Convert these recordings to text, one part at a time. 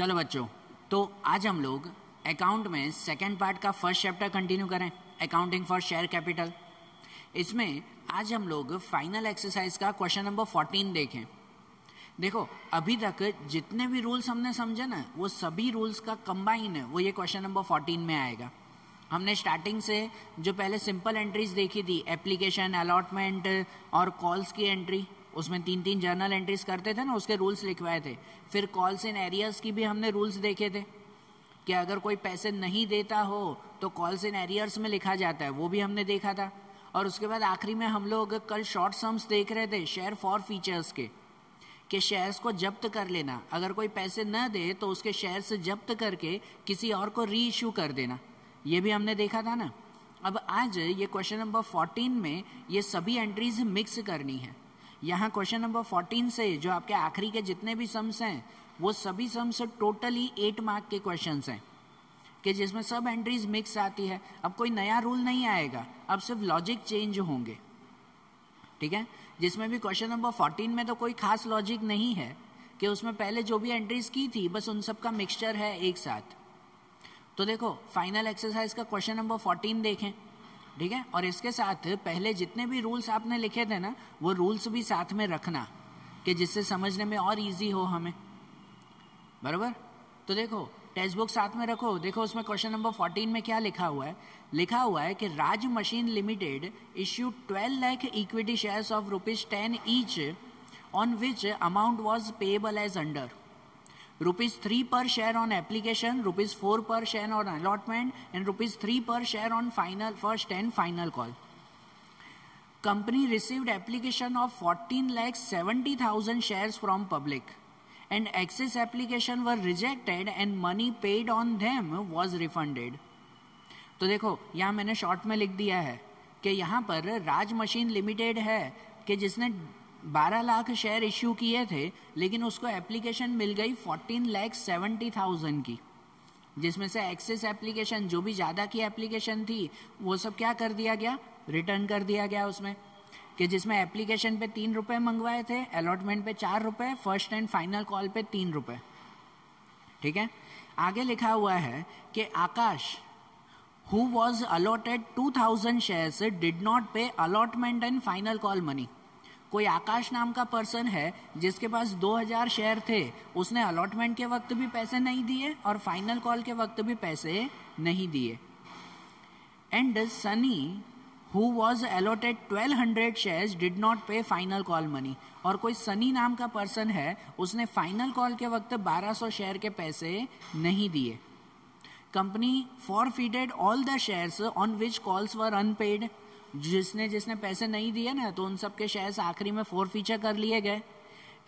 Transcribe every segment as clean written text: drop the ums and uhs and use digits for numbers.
चलो बच्चों, तो आज हम लोग अकाउंट में सेकेंड पार्ट का फर्स्ट चैप्टर कंटिन्यू करें, अकाउंटिंग फॉर शेयर कैपिटल। इसमें आज हम लोग फाइनल एक्सरसाइज का क्वेश्चन नंबर 14 देखें। देखो, अभी तक जितने भी रूल्स हमने समझे ना, वो सभी रूल्स का कंबाइन है वो ये क्वेश्चन नंबर 14 में आएगा। हमने स्टार्टिंग से जो पहले सिंपल एंट्रीज देखी थी, एप्लीकेशन, अलॉटमेंट और कॉल्स की एंट्री, उसमें 3-3 जर्नल एंट्रीज करते थे ना, उसके रूल्स लिखवाए थे। फिर कॉल्स इन एरियर्स की भी हमने रूल्स देखे थे कि अगर कोई पैसे नहीं देता हो तो कॉल्स इन एरियर्स में लिखा जाता है, वो भी हमने देखा था। और उसके बाद आखिरी में हम लोग कल शॉर्ट सम्स देख रहे थे शेयर फॉर फीचर्स के, कि शेयर्स को जब्त कर लेना, अगर कोई पैसे न दे तो उसके शेयर से जब्त करके किसी और को री इशू कर देना, ये भी हमने देखा था ना। अब आज ये क्वेश्चन नंबर 14 में ये सभी एंट्रीज मिक्स करनी है। यहाँ क्वेश्चन नंबर 14 से जो आपके आखिरी के जितने भी सम्स हैं वो सभी सम्स टोटली 8 मार्क के क्वेश्चंस हैं, कि जिसमें सब एंट्रीज मिक्स आती है। अब कोई नया रूल नहीं आएगा, अब सिर्फ लॉजिक चेंज होंगे, ठीक है। जिसमें भी क्वेश्चन नंबर 14 में तो कोई खास लॉजिक नहीं है कि उसमें पहले जो भी एंट्रीज की थी बस उन सब का मिक्सचर है एक साथ। तो देखो, फाइनल एक्सरसाइज का क्वेश्चन नंबर 14 देखें, ठीक है। और इसके साथ पहले जितने भी रूल्स आपने लिखे थे ना, वो रूल्स भी साथ में रखना, कि जिससे समझने में और इजी हो हमें, बराबर। तो देखो, टेक्स्ट बुक साथ में रखो। देखो उसमें क्वेश्चन नंबर 14 में क्या लिखा हुआ है। लिखा हुआ है कि Raj machine limited issued 12 lakh equity shares of ₹10 each, on which amount was payable as under ₹3 per share on application, ₹4 per share on allotment, and ₹3 per share on first and final call. Company received application of 14,70,000 shares from public, and excess application were rejected and money paid on them was refunded. तो देखो, यहाँ मैंने short में लिख दिया है कि यहाँ पर राज मशीन लिमिटेड है कि जिसने 12 लाख शेयर इश्यू किए थे, लेकिन उसको एप्लीकेशन मिल गई 14,70,000 की, जिसमें से एक्सेस एप्लीकेशन, जो भी ज़्यादा की एप्लीकेशन थी, वो सब क्या कर दिया गया, रिटर्न कर दिया गया उसमें। कि जिसमें एप्लीकेशन पे 3 रुपये मंगवाए थे, अलॉटमेंट पे 4 रुपये, फर्स्ट एंड फाइनल कॉल पे 3 रुपये, ठीक है। आगे लिखा हुआ है कि Akash who was allotted 2,000 shares did not pay allotment and final call money. कोई आकाश नाम का पर्सन है जिसके पास 2,000 शेयर थे, उसने अलॉटमेंट के वक्त भी पैसे नहीं दिए और फाइनल कॉल के वक्त भी पैसे नहीं दिए। And Sunny who was allotted 1,200 shares did not पे फाइनल कॉल मनी। और कोई सनी नाम का पर्सन है, उसने फाइनल कॉल के वक्त 1,200 शेयर के पैसे नहीं दिए। Company forfeited all the shares on which calls were unpaid. जिसने पैसे नहीं दिए ना, तो उन सब के शेयर्स आखिरी में फॉरफीचर कर लिए गए।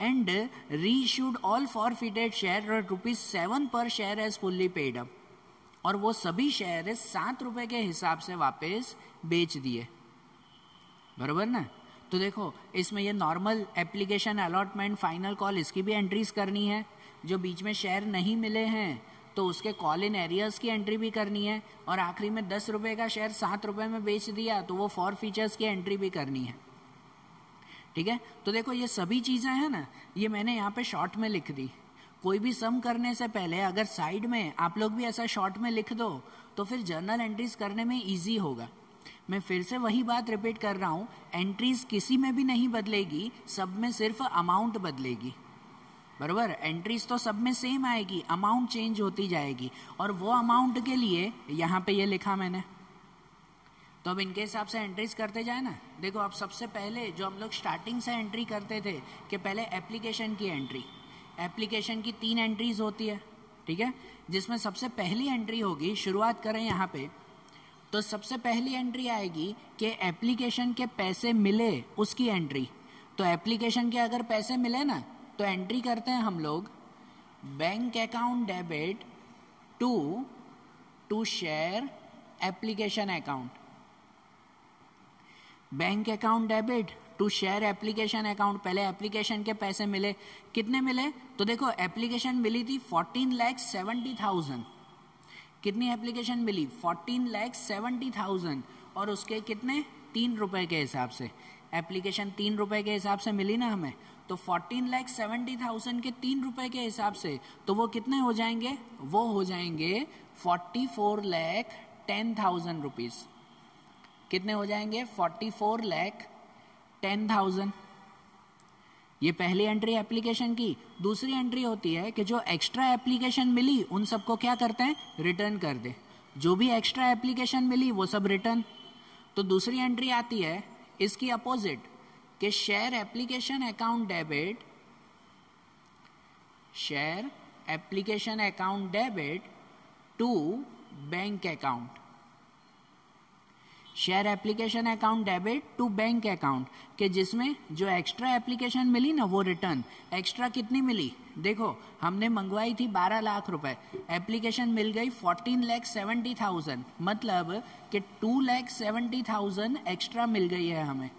And re issued all forfeited share ₹7 per share as fully paid up. और वो सभी शेयर 7 रुपये के हिसाब से वापस बेच दिए, बराबर ना। तो देखो, इसमें ये normal application, allotment, final call, इसकी भी एंट्रीज करनी है। जो बीच में शेयर नहीं मिले हैं तो उसके कॉल इन एरियर्स की एंट्री भी करनी है। और आखिरी में 10 रुपये का शेयर 7 रुपये में बेच दिया तो वो फॉर फीचर्स की एंट्री भी करनी है, ठीक है। तो देखो, ये सभी चीज़ें हैं ना, ये मैंने यहाँ पे शॉर्ट में लिख दी। कोई भी सम करने से पहले अगर साइड में आप लोग भी ऐसा शॉर्ट में लिख दो तो फिर जर्नल एंट्रीज करने में ईजी होगा। मैं फिर से वही बात रिपीट कर रहा हूँ, एंट्रीज किसी में भी नहीं बदलेगी, सब में सिर्फ अमाउंट बदलेगी, बराबर। एंट्रीज तो सब में सेम आएगी, अमाउंट चेंज होती जाएगी। और वो अमाउंट के लिए यहाँ पे ये लिखा मैंने, तो अब इनके हिसाब से एंट्रीज करते जाए ना। देखो, अब सबसे पहले जो हम लोग स्टार्टिंग से एंट्री करते थे कि पहले एप्लीकेशन की एंट्री, एप्लीकेशन की 3 एंट्रीज होती है, ठीक है। जिसमें सबसे पहली एंट्री होगी, शुरुआत करें यहाँ पे, तो सबसे पहली एंट्री आएगी कि एप्लीकेशन के पैसे मिले उसकी एंट्री। तो एप्लीकेशन के अगर पैसे मिले ना, तो एंट्री करते हैं हम लोग bank account debit to share application account. Bank account debit to share application account. पहले एप्लीकेशन के पैसे मिले, कितने मिले, तो देखो एप्लीकेशन मिली थी 14,70,000। कितनी एप्लीकेशन मिली, 14,70,000। और उसके कितने, 3 रुपए के हिसाब से। एप्लीकेशन 3 रुपए के हिसाब से मिली ना हमें, तो 14,70,000 के 3 रुपए के हिसाब से तो वो कितने हो जाएंगे, वो हो जाएंगे 44,10,000 रुपीज। कितने हो जाएंगे, 44,10,000। ये पहली एंट्री एप्लीकेशन की। दूसरी एंट्री होती है कि जो एक्स्ट्रा एप्लीकेशन मिली उन सबको क्या करते हैं, रिटर्न कर दे। जो भी एक्स्ट्रा एप्लीकेशन मिली वो सब रिटर्न। तो दूसरी एंट्री आती है इसकी अपोजिट कि share application account debit, share application account debit to bank account, share application account debit to bank account, के जिसमें जो एक्स्ट्रा एप्लीकेशन मिली ना वो रिटर्न। एक्स्ट्रा कितनी मिली, देखो हमने मंगवाई थी 12 लाख रुपए, एप्लीकेशन मिल गई 14,70,000, मतलब कि 2,70,000 एक्स्ट्रा मिल गई है हमें।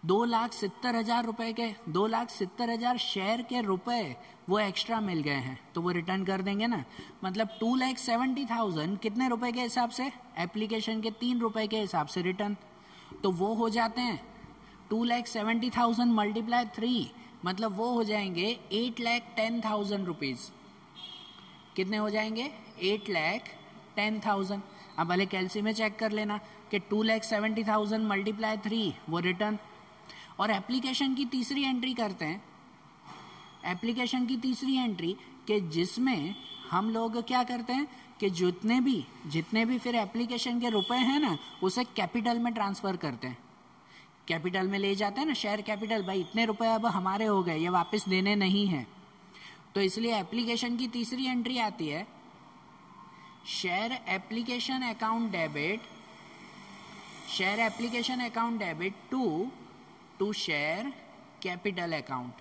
2,70,000 रुपए के, 2,70,000 शेयर के रुपए वो एक्स्ट्रा मिल गए हैं, तो वो रिटर्न कर देंगे ना। मतलब 2,70,000 कितने रुपए के हिसाब से, एप्लीकेशन के 3 रुपए के हिसाब से रिटर्न। तो वो हो जाते हैं 2,70,000 मल्टीप्लाई 3, मतलब वो हो जाएंगे 8,10,000 रुपीज। कितने हो जाएंगे, 8,10,000। अब भले कैलसी में चेक कर लेना कि 2,70,000 मल्टीप्लाई 3 वो रिटर्न। और एप्लीकेशन की तीसरी एंट्री करते हैं, एप्लीकेशन की तीसरी एंट्री के जिसमें हम लोग क्या करते हैं कि जितने भी फिर एप्लीकेशन के रुपए हैं ना उसे कैपिटल में ट्रांसफर करते हैं। कैपिटल में ले जाते हैं ना, शेयर कैपिटल, भाई इतने रुपए अब हमारे हो गए, ये वापस देने नहीं है। तो इसलिए एप्लीकेशन की तीसरी एंट्री आती है share application account debit, share application account debit to share capital account.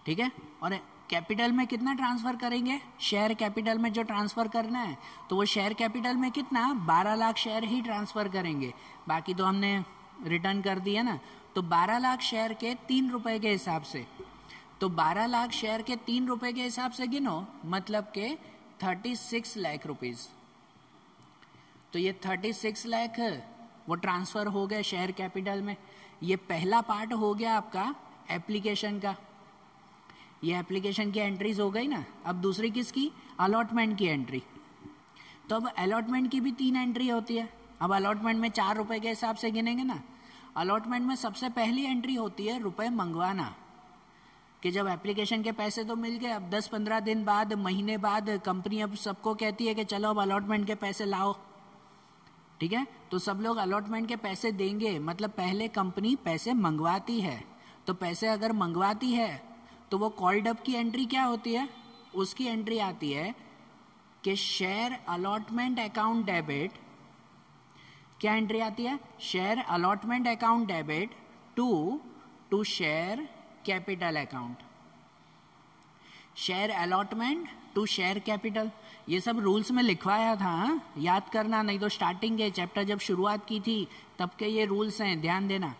ठीक है, और कैपिटल में कितना ट्रांसफर करेंगे, शेयर कैपिटल में जो ट्रांसफर करना है तो वो शेयर कैपिटल में कितना 12 लाख शेयर ही ट्रांसफर करेंगे, बाकी तो हमने रिटर्न कर दिया ना। तो 12 लाख शेयर के 3 रुपए के हिसाब से, तो 12 लाख शेयर के 3 रुपए के हिसाब से गिनो, मतलब के 36 लाख रुपीज। तो ये 36 लाख वो ट्रांसफर हो गए शेयर कैपिटल में। ये पहला पार्ट हो गया आपका एप्लीकेशन का, ये एप्लीकेशन की एंट्रीज हो गई ना। अब दूसरी किसकी, अलॉटमेंट की एंट्री। तो अब अलॉटमेंट की भी 3 एंट्री होती है। अब अलॉटमेंट में 4 रुपए के हिसाब से गिनेंगे ना। अलॉटमेंट में सबसे पहली एंट्री होती है रुपए मंगवाना, कि जब एप्लीकेशन के पैसे तो मिल गए, अब 10-15 दिन बाद, महीने बाद कंपनी अब सबको कहती है कि चलो अब अलॉटमेंट के पैसे लाओ। ठीक है, तो सब लोग अलॉटमेंट के पैसे देंगे, मतलब पहले कंपनी पैसे मंगवाती है। तो पैसे अगर मंगवाती है तो वो कॉल्ड अप की एंट्री क्या होती है, उसकी एंट्री आती है कि शेयर अलॉटमेंट अकाउंट डेबिट, क्या एंट्री आती है, share allotment account debit to share capital account, share allotment to share capital. ये सब रूल्स में लिखवाया था, याद करना, नहीं तो स्टार्टिंग के चैप्टर जब शुरुआत की थी तब के ये रूल्स हैं, ध्यान देना।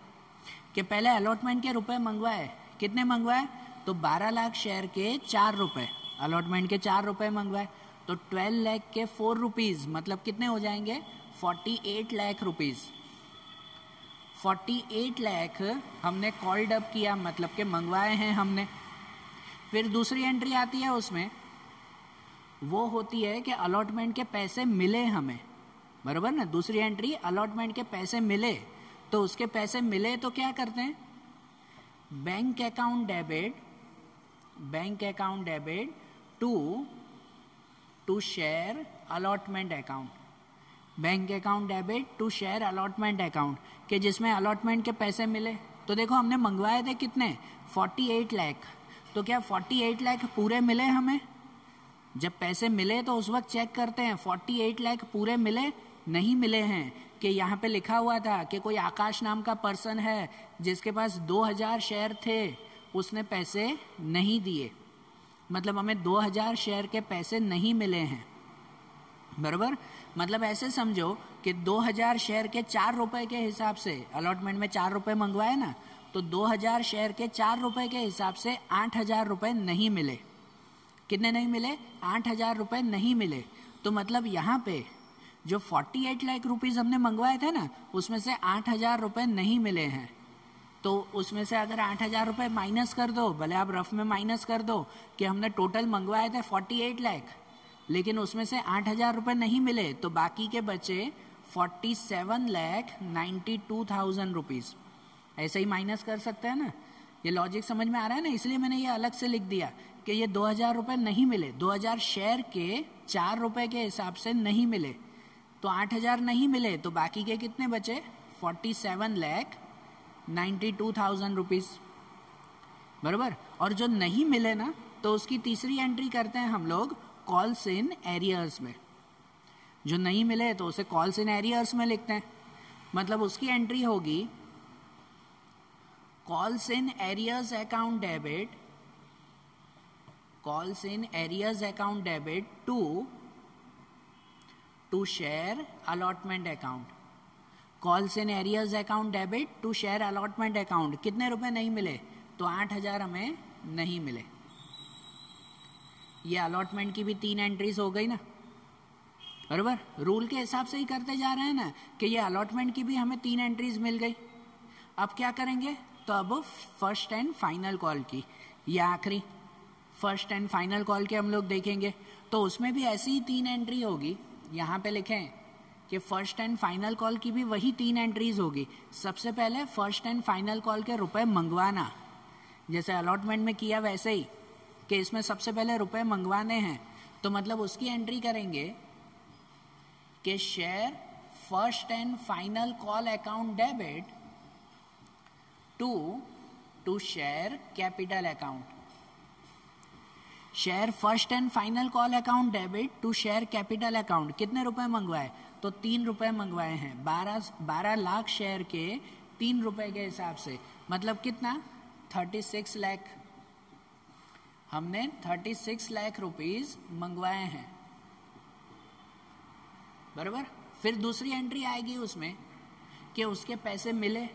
कि पहले अलॉटमेंट के रुपए मंगवाए, कितने मंगवाए, तो 12 लाख शेयर के 4 रुपए, अलॉटमेंट के 4 रुपए मंगवाए, तो 12 लाख के 4 रुपीज, मतलब कितने हो जाएंगे 48 लाख रुपीज। 48 लाख हमने कॉल्ड अप किया, मतलब के मंगवाए हैं हमने। फिर दूसरी एंट्री आती है, उसमें वो होती है कि अलॉटमेंट के पैसे मिले हमें, बराबर ना। दूसरी एंट्री अलॉटमेंट के पैसे मिले, तो उसके पैसे मिले तो क्या करते हैं, bank account debit to share allotment account, bank account debit to share allotment account, के जिसमें अलॉटमेंट के पैसे मिले। तो देखो हमने मंगवाए थे कितने, 48 लाख, तो क्या 48 लाख पूरे मिले हमें। जब पैसे मिले तो उस वक्त चेक करते हैं 48 लाख पूरे मिले, नहीं मिले हैं, कि यहाँ पे लिखा हुआ था कि कोई आकाश नाम का पर्सन है जिसके पास 2000 शेयर थे, उसने पैसे नहीं दिए, मतलब हमें 2000 शेयर के पैसे नहीं मिले हैं, बराबर। मतलब ऐसे समझो कि 2000 शेयर के 4 रुपए के हिसाब से, अलॉटमेंट में 4 रुपए मंगवाए ना, तो 2000 शेयर के 4 रुपए के हिसाब से 8000 रुपए नहीं मिले। कितने नहीं मिले, 8000 रुपए नहीं मिले। तो मतलब यहाँ पे जो 48 लाख रुपीज हमने मंगवाए थे ना, उसमें से 8000 रुपए नहीं मिले हैं। तो उसमें से अगर 8,000 रुपये माइनस कर दो, भले आप रफ में माइनस कर दो कि हमने टोटल मंगवाए थे 48 लाख, लेकिन उसमें से 8,000 रुपये नहीं मिले, तो बाकी के बचे 47,92,000 रुपीज़। ऐसे ही माइनस कर सकते हैं ना, ये लॉजिक समझ में आ रहा है ना। इसलिए मैंने ये अलग से लिख दिया कि ये 2,000 रुपये नहीं मिले, 2,000 शेयर के 4 रुपये के हिसाब से नहीं मिले, तो 8,000 नहीं मिले, तो बाकी के कितने बचे? 47,92,000 रुपीज़, बराबर। और जो नहीं मिले ना, तो उसकी तीसरी एंट्री करते हैं हम लोग कॉल्स इन एरियर्स में। जो नहीं मिले तो उसे कॉल्स इन एरियर्स में लिखते हैं, मतलब उसकी एंट्री होगी calls in arrears account debit, calls in arrears account debit to share allotment account, calls in arrears account debit to share allotment account. कितने रुपए नहीं मिले? तो 8,000 हमें नहीं मिले। ये अलॉटमेंट की भी 3 एंट्रीज हो गई ना, बराबर। रूल के हिसाब से ही करते जा रहे हैं ना कि ये अलॉटमेंट की भी हमें 3 एंट्रीज मिल गई। अब क्या करेंगे? तो अब फर्स्ट एंड फाइनल कॉल की, ये आखिरी फर्स्ट एंड फाइनल कॉल के हम लोग देखेंगे, तो उसमें भी ऐसी ही 3 एंट्री होगी। यहाँ पे लिखें कि फर्स्ट एंड फाइनल कॉल की भी वही 3 एंट्रीज होगी। सबसे पहले फर्स्ट एंड फाइनल कॉल के रुपए मंगवाना, जैसे अलॉटमेंट में किया वैसे ही, कि इसमें सबसे पहले रुपए मंगवाने हैं, तो मतलब उसकी एंट्री करेंगे कि share first and final call account debit to share capital account. Share first and final call account debit to share capital account. कितने रुपए मंगवाए? तो 3 रुपए मंगवाए हैं। 12 लाख शेयर के 3 रुपए के हिसाब से, मतलब कितना? 36 लाख। हमने 36 लाख रुपीज मंगवाए हैं, बराबर। फिर दूसरी एंट्री आएगी उसमें कि उसके पैसे मिले,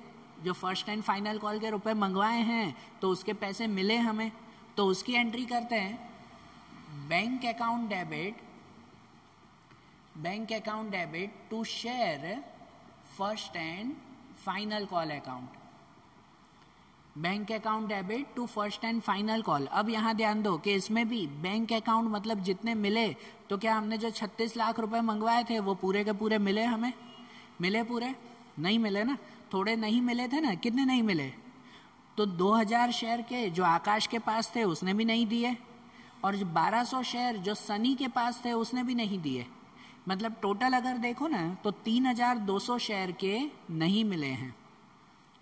जो फर्स्ट एंड फाइनल कॉल के रुपए मंगवाए हैं तो उसके पैसे मिले हमें, तो उसकी एंट्री करते हैं bank account debit to share first and final call account. Bank account debit to first and final call. अब यहाँ ध्यान दो कि इसमें भी बैंक अकाउंट मतलब जितने मिले, तो क्या हमने जो 36 लाख रुपए मंगवाए थे वो पूरे के पूरे मिले हमें? मिले पूरे? नहीं मिले ना, थोड़े नहीं मिले थे ना। कितने नहीं मिले? तो 2,000 शेयर के जो आकाश के पास थे उसने भी नहीं दिए, और जो 1,200 शेयर जो सनी के पास थे उसने भी नहीं दिए। मतलब टोटल अगर देखो ना तो 3,200 शेयर के नहीं मिले हैं,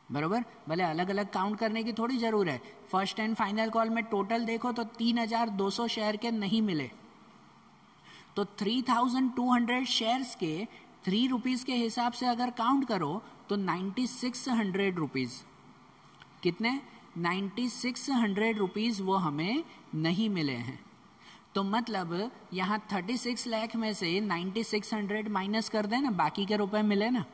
बराबर। भले अलग अलग काउंट करने की थोड़ी जरूर है, फर्स्ट एंड फाइनल कॉल में टोटल देखो तो 3,200 शेयर के नहीं मिले। तो 3,200 शेयर्स के 3 रुपीज के हिसाब से अगर काउंट करो तो 9,600 रुपीज। कितने? 9,600 रुपीज वो हमें नहीं मिले हैं। तो मतलब यहाँ 36 लाख में से 9,600 माइनस कर देना, बाकी के रुपए मिले ना।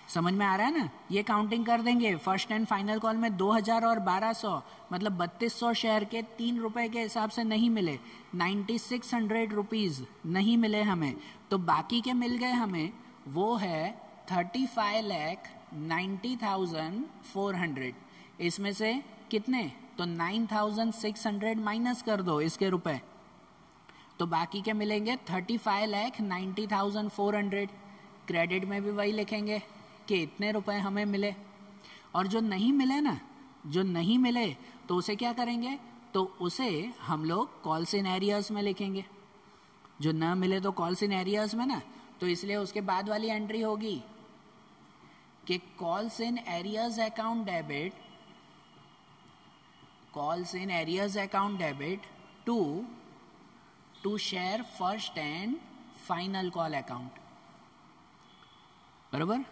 समझ में आ रहा है ना? ये काउंटिंग कर देंगे। फर्स्ट एंड फाइनल कॉल में 2,000 और 1,200 मतलब 3,200 शेयर के 3 रुपए के हिसाब से नहीं मिले, 9,600 रुपीज नहीं मिले हमें। तो बाकी के मिल गए हमें, वो है 35,90,400। इसमें से कितने? तो 9,600 माइनस कर दो इसके रुपए, तो बाकी के मिलेंगे 35,90,400। क्रेडिट में भी वही लिखेंगे कि इतने रुपए हमें मिले। और जो नहीं मिले ना, जो नहीं मिले तो उसे क्या करेंगे? तो उसे हम लोग कॉल्स इन एरियर्स में लिखेंगे। जो ना मिले तो कॉल्स इन एरियर्स में ना, तो इसलिए उसके बाद वाली एंट्री होगी कि calls in arrears account debit, calls in arrears account debit to share first and final call account, बराबर।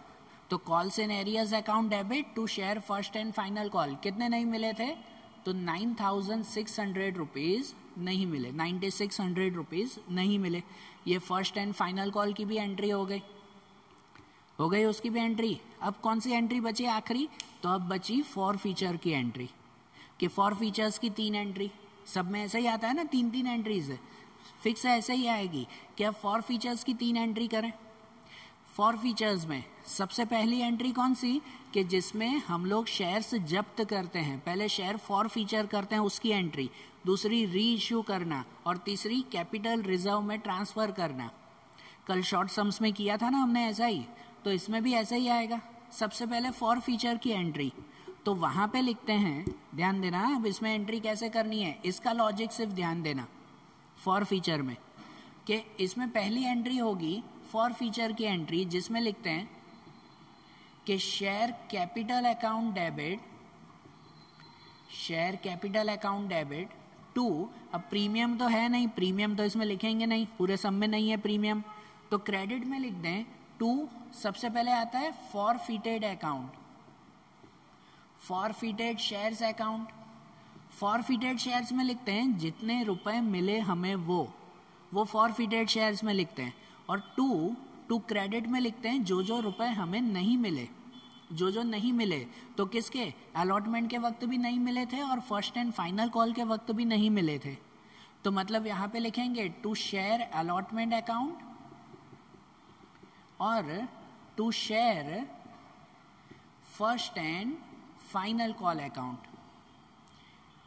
तो calls in arrears account debit to share first and final call. कितने नहीं मिले थे? तो 9,600 रुपीज नहीं मिले, 9,600 रुपीज नहीं मिले। ये फर्स्ट एंड फाइनल कॉल की भी एंट्री हो गई उसकी भी एंट्री। अब कौन सी एंट्री बची आखिरी? तो अब बची फॉर फीचर की एंट्री, कि फॉर फीचर्स की 3 एंट्री। सब में ऐसा ही आता है ना, 3 एंट्रीज फिक्स ऐसे ही आएगी कि अब फॉर फीचर्स की 3 एंट्री करें। फॉर फीचर्स में सबसे पहली एंट्री कौन सी कि जिसमें हम लोग शेयर्स जब्त करते हैं, पहले शेयर फॉर फीचर करते हैं उसकी एंट्री, दूसरी री इश्यू करना और तीसरी कैपिटल रिजर्व में ट्रांसफर करना। कल शॉर्ट सम्स में किया था ना हमने ऐसा ही, तो इसमें भी ऐसा ही आएगा। सबसे पहले फॉर फीचर की एंट्री, तो वहां पे लिखते हैं, ध्यान देना अब इसमें एंट्री कैसे करनी है, इसका लॉजिक सिर्फ ध्यान देना। फॉर फीचर में कि इसमें पहली एंट्री होगी फॉर फीचर की एंट्री जिसमें लिखते हैं कि share capital account debit to, अब प्रीमियम तो है नहीं, प्रीमियम तो इसमें लिखेंगे नहीं, पूरे सम में नहीं है प्रीमियम, तो क्रेडिट में लिख दें टू, सबसे पहले आता है forfeited account, forfeited shares account. Forfeited shares में लिखते हैं जितने रुपए मिले हमें वो फॉरफिटेड शेयर्स में लिखते हैं, और टू क्रेडिट में लिखते हैं जो रुपए हमें नहीं मिले, जो नहीं मिले, तो किसके, अलॉटमेंट के वक्त भी नहीं मिले थे और फर्स्ट एंड फाइनल कॉल के वक्त भी नहीं मिले थे। तो मतलब यहाँ पे लिखेंगे टू शेयर अलॉटमेंट अकाउंट और to share first and final call account,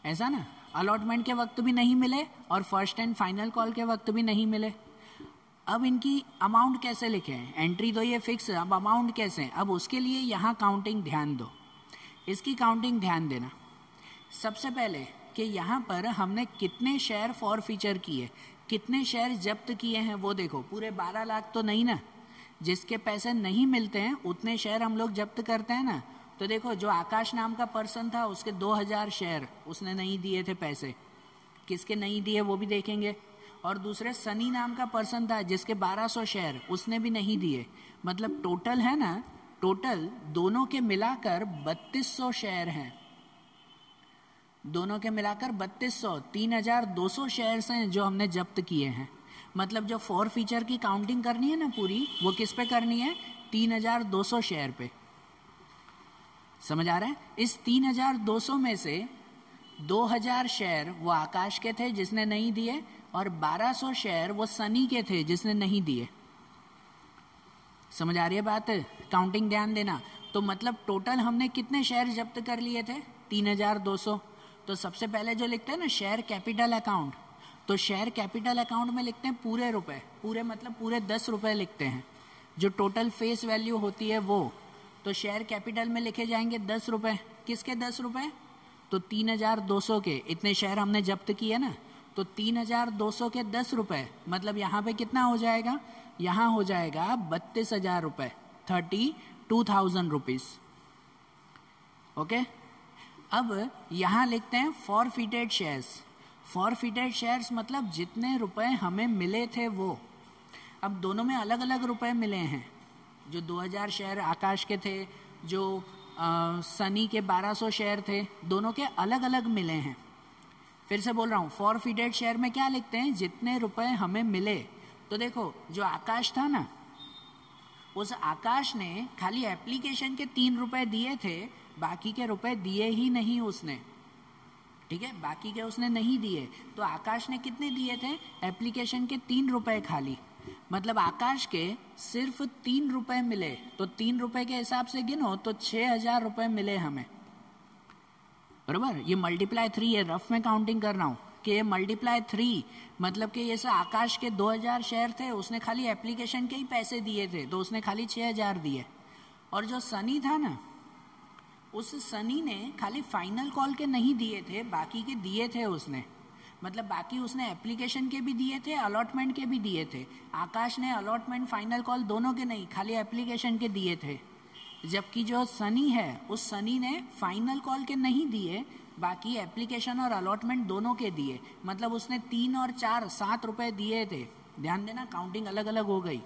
ऐसा ना, अलॉटमेंट के वक्त भी नहीं मिले और फर्स्ट एंड फाइनल कॉल के वक्त भी नहीं मिले। अब इनकी अमाउंट कैसे लिखें, एंट्री तो ये फिक्स है, अब अमाउंट कैसे, अब उसके लिए यहाँ काउंटिंग ध्यान दो, इसकी काउंटिंग ध्यान देना। सबसे पहले कि यहाँ पर हमने कितने शेयर फॉर फीचर किए, कितने शेयर जब्त किए हैं वो देखो, पूरे 12 लाख तो नहीं ना, जिसके पैसे नहीं मिलते हैं उतने शेयर हम लोग जब्त करते हैं ना। तो देखो जो आकाश नाम का पर्सन था उसके 2000 शेयर उसने नहीं दिए थे पैसे, किसके नहीं दिए वो भी देखेंगे, और दूसरे सनी नाम का पर्सन था जिसके 1200 शेयर उसने भी नहीं दिए, मतलब टोटल है ना, टोटल दोनों के मिलाकर 3200 शेयर हैं, दोनों के मिलाकर 3200, 3200 शेयर्स हैं जो हमने जब्त किए हैं। मतलब जो फॉर फीचर की काउंटिंग करनी है ना पूरी, वो किस पे करनी है, 3200 शेयर पे, समझ आ रहा है। इस 3200 में से 2000 शेयर वो आकाश के थे जिसने नहीं दिए, और 1200 शेयर वो सनी के थे जिसने नहीं दिए। समझ आ रही है बात, काउंटिंग ध्यान देना। तो मतलब टोटल हमने कितने शेयर जब्त कर लिए थे, 3200। तो सबसे पहले जो लिखते हैं ना शेयर कैपिटल अकाउंट, तो शेयर कैपिटल अकाउंट में लिखते हैं पूरे रुपए, पूरे मतलब पूरे 10 रुपए लिखते हैं, जो टोटल फेस वैल्यू होती है वो। तो शेयर कैपिटल में लिखे जाएंगे 10 रुपए, किसके 10 रुपए, तो 3200 के, इतने शेयर हमने जब्त किए ना, तो 3200 के 10 रुपए, मतलब यहाँ पे कितना हो जाएगा, यहाँ हो जाएगा 32,000 रुपए, 32,000 रुपीज। ओके, अब यहाँ लिखते हैं फॉरफिटेड शेयर्स। फॉरफिटेड शेयर्स मतलब जितने रुपए हमें मिले थे वो। अब दोनों में अलग अलग रुपए मिले हैं, जो 2000 शेयर आकाश के थे, जो सनी के 1200 शेयर थे, दोनों के अलग अलग मिले हैं। फिर से बोल रहा हूँ, फॉरफिटेड शेयर में क्या लिखते हैं, जितने रुपए हमें मिले। तो देखो जो आकाश था ना, उस आकाश ने खाली एप्लीकेशन के 3 रुपए दिए थे, बाकी के रुपए दिए ही नहीं उसने, ठीक है, बाकी के उसने नहीं दिए। तो आकाश ने कितने दिए थे, एप्लीकेशन के 3 रुपए खाली, मतलब आकाश के सिर्फ 3 रुपए मिले। तो 3 रुपए के हिसाब से गिनो तो 6000 रुपए मिले हमें, बराबर। ये मल्टीप्लाई 3 है, रफ में काउंटिंग कर रहा हूँ कि ये मल्टीप्लाई 3, मतलब कि ये आकाश के 2000 शेयर थे, उसने खाली एप्लीकेशन के ही पैसे दिए थे, तो उसने खाली 6000 दिए। और जो सनी था ना, उस सनी ने खाली फाइनल कॉल के नहीं दिए थे, बाकी के दिए थे उसने, मतलब बाकी उसने एप्लीकेशन के भी दिए थे, अलॉटमेंट के भी दिए थे। आकाश ने अलॉटमेंट फाइनल कॉल दोनों के नहीं, खाली एप्लीकेशन के दिए थे। जबकि जो सनी है, उस सनी ने फाइनल कॉल के नहीं दिए, बाकी एप्लीकेशन और अलॉटमेंट दोनों के दिए, मतलब उसने 3 और 4 7 रुपए दिए थे। ध्यान देना, काउंटिंग अलग अलग हो गई,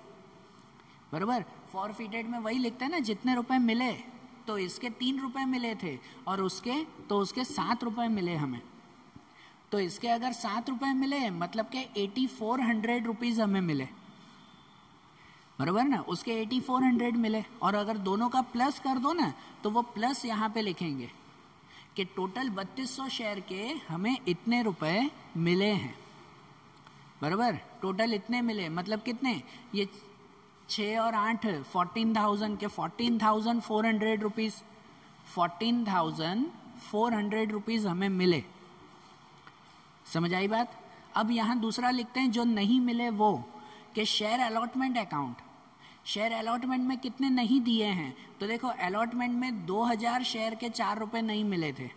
बराबर। फॉरफिटेड में वही लिखते हैं ना, जितने रुपए मिले, तो इसके 3 रुपए मिले थे और उसके 7 रुपए मिले हमें। तो इसके अगर 7 रुपए मिले, मतलब के 8400 रुपीज हमें मिले, बराबर ना, उसके 8400 मिले। और अगर दोनों का प्लस कर दो ना, तो वो प्लस यहाँ पे लिखेंगे कि टोटल 3200 शेयर के हमें इतने रुपए मिले हैं, बराबर। टोटल इतने मिले, मतलब कितने, ये 6 और 8 14,000 के 14,400 रुपीज़, 14,400 रुपीज़ हमें मिले। समझ आई बात? अब यहाँ दूसरा लिखते हैं जो नहीं मिले वो, कि share allotment account, share allotment में कितने नहीं दिए हैं। तो देखो अलॉटमेंट में 2000 शेयर के 4 रुपये नहीं मिले थे,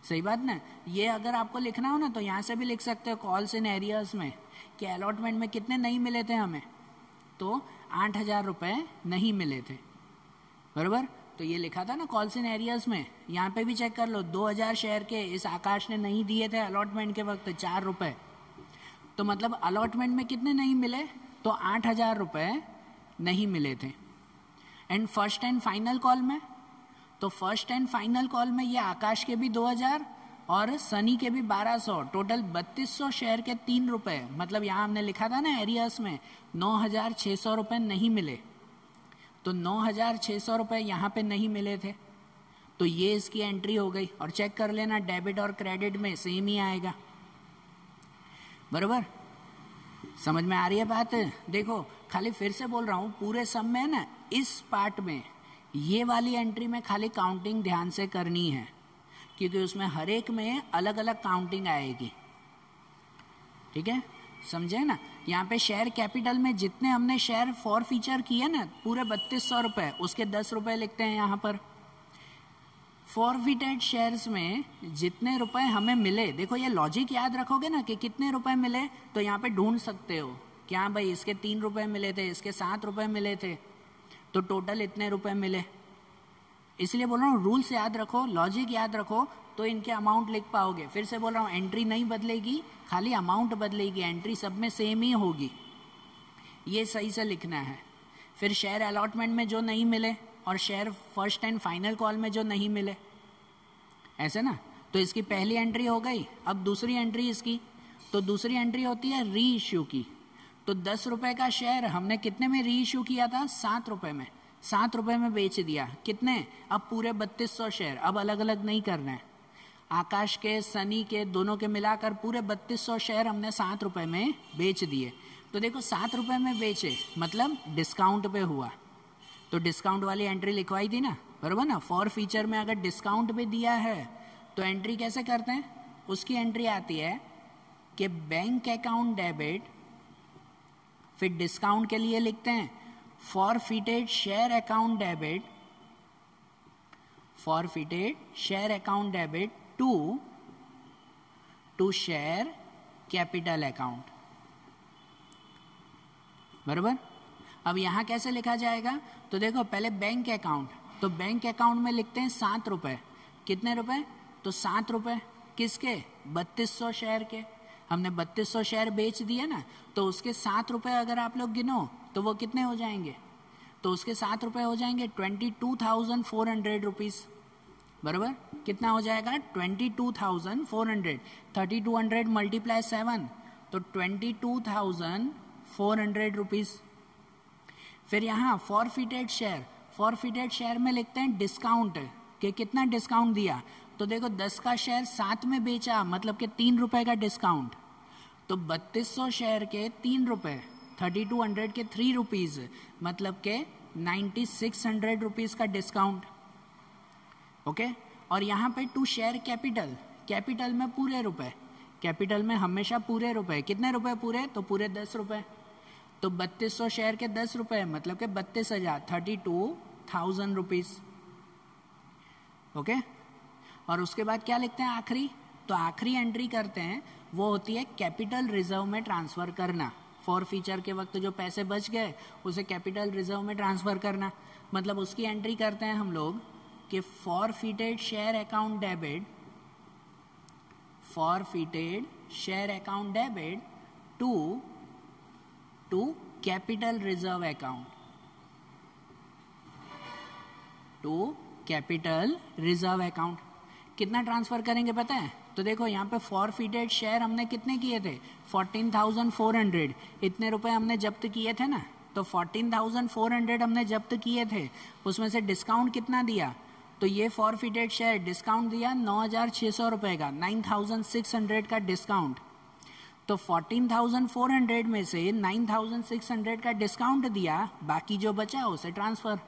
सही बात ना। ये अगर आपको लिखना हो ना तो यहाँ से भी लिख सकते हो कॉल्स इन एरियाज में कि अलॉटमेंट में कितने नहीं मिले थे हमें, तो 8000 रुपये नहीं मिले थे, बराबर। तो ये लिखा था ना कॉल्स इन एरियाज में, यहाँ पे भी चेक कर लो, 2000 शेयर के इस आकाश ने नहीं दिए थे अलॉटमेंट के वक्त 4 रुपये, तो मतलब अलॉटमेंट में कितने नहीं मिले, तो 8000 रुपये नहीं मिले थे। And first and final call में, तो फर्स्ट एंड फाइनल कॉल में ये आकाश के भी 2000 और सनी के भी 1200, टोटल 3200 शेयर के 3 रुपये, मतलब यहाँ हमने लिखा था ना एरियास में 9600 रुपये नहीं मिले, तो 9600 रुपये यहाँ पे नहीं मिले थे, तो ये इसकी एंट्री हो गई। और चेक कर लेना डेबिट और क्रेडिट में सेम ही आएगा, बराबर। समझ में आ रही है बात? देखो खाली फिर से बोल रहा हूँ, पूरे सम में ना इस पार्ट में ये वाली एंट्री में खाली काउंटिंग ध्यान से करनी है, क्योंकि उसमें हर एक में अलग अलग काउंटिंग आएगी, ठीक है, समझे ना। यहाँ पे शेयर कैपिटल में जितने हमने शेयर फॉर फीचर किए ना पूरे 3200 रुपये, उसके 10 रुपये लिखते हैं यहाँ पर। फॉरफिटेड शेयर्स में जितने रुपए हमें मिले, देखो ये लॉजिक याद रखोगे ना कि कितने रुपए मिले, तो यहाँ पे ढूंढ सकते हो क्या भाई इसके 3 रुपए मिले थे, इसके 7 रुपए मिले थे, तो टोटल इतने रुपए मिले। इसलिए बोल रहा हूँ रूल्स याद रखो, लॉजिक याद रखो, तो इनके अमाउंट लिख पाओगे। फिर से बोल रहा हूँ एंट्री नहीं बदलेगी, खाली अमाउंट बदलेगी, एंट्री सब में सेम ही होगी, ये सही से लिखना है। फिर शेयर अलॉटमेंट में जो नहीं मिले और share first and final call में जो नहीं मिले, ऐसे ना। तो इसकी पहली एंट्री हो गई। अब दूसरी एंट्री इसकी, तो दूसरी एंट्री होती है री इश्यू की। तो 10 रुपए का शेयर हमने कितने में री इश्यू किया था, 7 रुपए में, 7 रुपए में बेच दिया। कितने, अब पूरे 3200 शेयर, अब अलग अलग नहीं करना है, आकाश के सनी के दोनों के मिलाकर पूरे 3200 शेयर हमने 7 रुपए में बेच दिए। तो देखो 7 रुपए में बेचे मतलब डिस्काउंट पे हुआ, तो डिस्काउंट वाली एंट्री लिखवाई थी ना, बराबर ना। फॉर फीचर में अगर डिस्काउंट भी दिया है तो एंट्री कैसे करते हैं, उसकी एंट्री आती है कि बैंक अकाउंट डेबिट, फिर डिस्काउंट के लिए लिखते हैं forfeited share account debit, forfeited share account debit to share capital account, बराबर। अब यहां कैसे लिखा जाएगा, तो देखो पहले बैंक अकाउंट, तो बैंक अकाउंट में लिखते हैं 7 रुपए, कितने रुपए, तो 7 रुपए, किसके, 3200 शेयर के। हमने 3200 शेयर बेच दिए ना, तो उसके 7 रुपए अगर आप लोग गिनो तो वो कितने हो जाएंगे, तो उसके 7 रुपए हो जाएंगे 22,400 रुपीज़, बराबर। कितना हो जाएगा, 22,400, 3200 मल्टीप्लाई 7, तो 22,400 रुपीज़। फिर यहाँ फॉरफिटेड शेयर, फॉरफिटेड शेयर में लिखते हैं डिस्काउंट, कि कितना डिस्काउंट दिया, तो देखो 10 का शेयर 7 में बेचा, मतलब कि 3 रुपए का डिस्काउंट, तो 3200 शेयर के 3 रुपए, 3200 के 3 रुपीज़, मतलब के 9600 रुपीज़ का डिस्काउंट, ओके। और यहाँ पे टू शेयर कैपिटल, कैपिटल में पूरे रुपए, कैपिटल में हमेशा पूरे रुपए, कितने रुपए पूरे, तो पूरे 10 रुपए, तो 3200 शेयर के 10 रुपए मतलब के 32,000, 32,000 रुपीज़, ओके। और उसके बाद क्या लिखते हैं आखिरी, तो आखिरी एंट्री करते हैं वो होती है कैपिटल रिजर्व में ट्रांसफ़र करना। फॉर फीचर के वक्त जो पैसे बच गए उसे कैपिटल रिजर्व में ट्रांसफ़र करना, मतलब उसकी एंट्री करते हैं हम लोग कि forfeited share account debit, forfeited share account debit to capital reserve account, to capital reserve account. कितना ट्रांसफर करेंगे पता है, तो देखो यहाँ पे फॉरफिटेड शेयर हमने कितने किए थे, 14,400, इतने रुपए हमने जब्त किए थे ना, तो 14,400 हमने जब्त किए थे, उसमें से डिस्काउंट कितना दिया, तो ये फॉरफिटेड शेयर डिस्काउंट दिया 9,600 रुपए का, 9,600 का डिस्काउंट, तो 14,400 में से 9,600 का डिस्काउंट दिया, बाकी जो बचा उसे ट्रांसफर।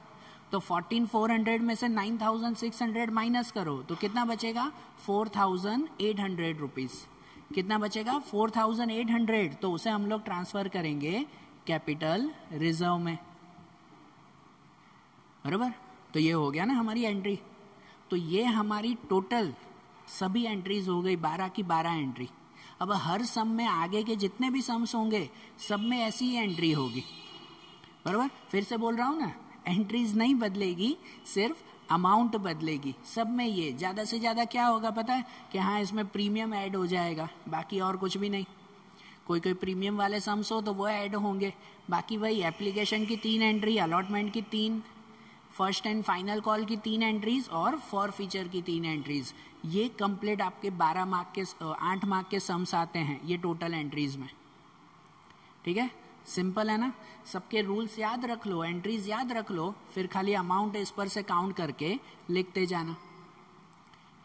तो 14,400 में से 9,600 माइनस करो तो कितना बचेगा? 4,800 रुपीज। कितना बचेगा? 4,800। तो उसे हम लोग ट्रांसफर करेंगे कैपिटल रिजर्व में, बराबर। तो ये हो गया ना हमारी एंट्री। तो ये हमारी टोटल सभी एंट्रीज हो गई, 12 की 12 एंट्री। अब हर सम में आगे के जितने भी सम्स होंगे सब में ऐसी ही एंट्री होगी, बराबर। फिर से बोल रहा हूँ ना, एंट्रीज नहीं बदलेगी, सिर्फ अमाउंट बदलेगी सब में। ये ज़्यादा से ज़्यादा क्या होगा पता है कि हाँ इसमें प्रीमियम ऐड हो जाएगा, बाकी और कुछ भी नहीं। कोई कोई प्रीमियम वाले सम्स हो तो वो ऐड होंगे, बाकी वही एप्लीकेशन की 3 एंट्री, अलॉटमेंट की 3, फर्स्ट एंड फाइनल कॉल की 3 एंट्रीज और फॉर फीचर की 3 एंट्रीज। ये कंप्लीट आपके 12 मार्क के 8 मार्क के सम्स आते हैं ये टोटल एंट्रीज में। ठीक है, सिंपल है ना। सबके रूल्स याद रख लो, एंट्रीज याद रख लो, फिर खाली अमाउंट इस पर से काउंट करके लिखते जाना।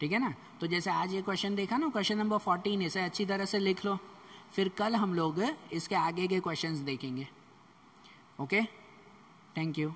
ठीक है ना। तो जैसे आज ये क्वेश्चन देखा ना, क्वेश्चन नंबर 14, इसे अच्छी तरह से लिख लो, फिर कल हम लोग इसके आगे के क्वेश्चंस देखेंगे। Okay, thank you.